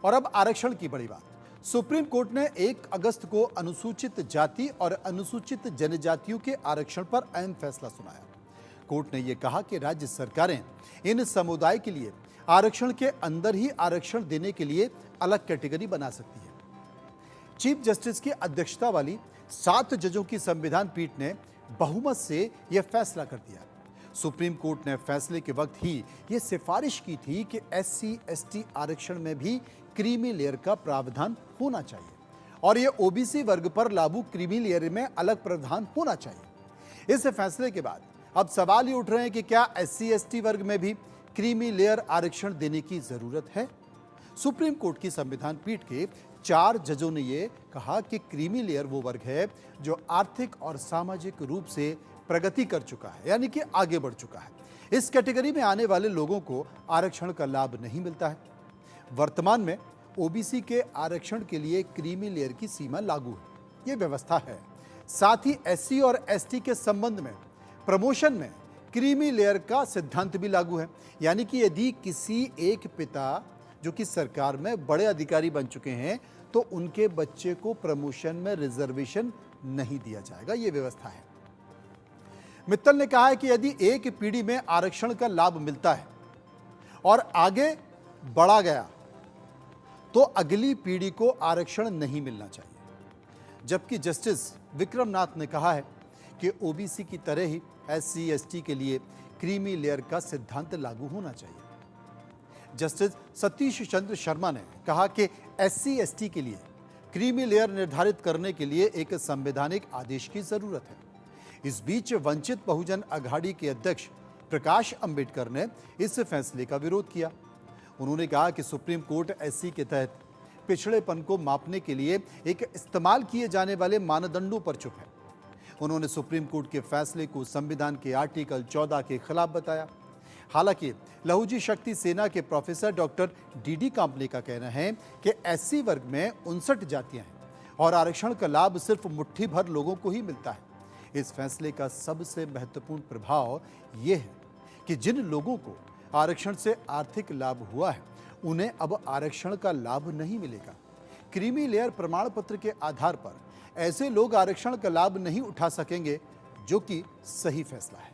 और अब आरक्षण की बड़ी बात। सुप्रीम कोर्ट ने 1 अगस्त को अनुसूचित जाति और अनुसूचित जनजातियों के आरक्षण पर अहम फैसला सुनाया। कोर्ट ने यह कहा कि राज्य सरकारें इन समुदाय के लिए आरक्षण के अंदर ही आरक्षण देने के लिए अलग कैटेगरी बना सकती है। चीफ जस्टिस की अध्यक्षता वाली 7 जजों की संविधान पीठ ने बहुमत से यह फैसला कर दिया। सुप्रीम कोर्ट ने फैसले के वक्त ही यह सिफारिश की थी कि SC ST आरक्षण में भी क्रीमी लेयर का प्रावधान होना चाहिए और यह OBC वर्ग पर लागू क्रीमी लेयर में अलग प्रावधान होना चाहिए। इस फैसले के बाद अब सवाल ये उठ रहे हैं कि क्या SC ST वर्ग में भी क्रीमी लेयर आरक्षण देने की जरूरत है। सुप्रीम कोर्ट की संविधान पीठ के 4 जजों ने यह कहा कि क्रीमी लेयर वो वर्ग है जो आर्थिक और सामाजिक रूप से प्रगति कर चुका है, यानी कि आगे बढ़ चुका है। इस कैटेगरी में आने वाले लोगों को आरक्षण का लाभ नहीं मिलता है। वर्तमान में OBC के आरक्षण के लिए क्रीमी लेयर की सीमा लागू है, यह व्यवस्था है। साथ ही SC और ST के संबंध में प्रमोशन में क्रीमी लेयर का सिद्धांत भी लागू है, यानी कि यदि किसी एक पिता जो कि सरकार में बड़े अधिकारी बन चुके हैं तो उनके बच्चे को प्रमोशन में रिजर्वेशन नहीं दिया जाएगा, यह व्यवस्था है। मित्तल ने कहा है कि यदि एक पीढ़ी में आरक्षण का लाभ मिलता है और आगे बढ़ा गया तो अगली पीढ़ी को आरक्षण नहीं मिलना चाहिए। जबकि जस्टिस विक्रमनाथ ने कहा है कि OBC की तरह ही SC ST के लिए क्रीमी लेयर का सिद्धांत लागू होना चाहिए। जस्टिस सतीश चंद्र शर्मा ने कहा कि SC ST के लिए क्रीमी लेयर निर्धारित करने के लिए एक संवैधानिक आदेश की जरूरत है। इस बीच वंचित बहुजन अघाड़ी के अध्यक्ष प्रकाश अंबेडकर ने इस फैसले का विरोध किया। उन्होंने कहा कि सुप्रीम कोर्ट SC के तहत पिछड़ेपन को मापने के लिए एक इस्तेमाल किए जाने वाले मानदंडों पर चुप है। उन्होंने सुप्रीम कोर्ट के फैसले को संविधान के आर्टिकल 14 के खिलाफ बताया। हालांकि लहूजी शक्ति सेना के प्रोफेसर डॉक्टर DD कांपले का कहना है कि SC वर्ग में 59 जातियां हैं और आरक्षण का लाभ सिर्फ मुट्ठी भर लोगों को ही मिलता है। इस फैसले का सबसे महत्वपूर्ण प्रभाव यह है कि जिन लोगों को आरक्षण से आर्थिक लाभ हुआ है उन्हें अब आरक्षण का लाभ नहीं मिलेगा। क्रीमी लेयर प्रमाण पत्र के आधार पर ऐसे लोग आरक्षण का लाभ नहीं उठा सकेंगे, जो कि सही फैसला है।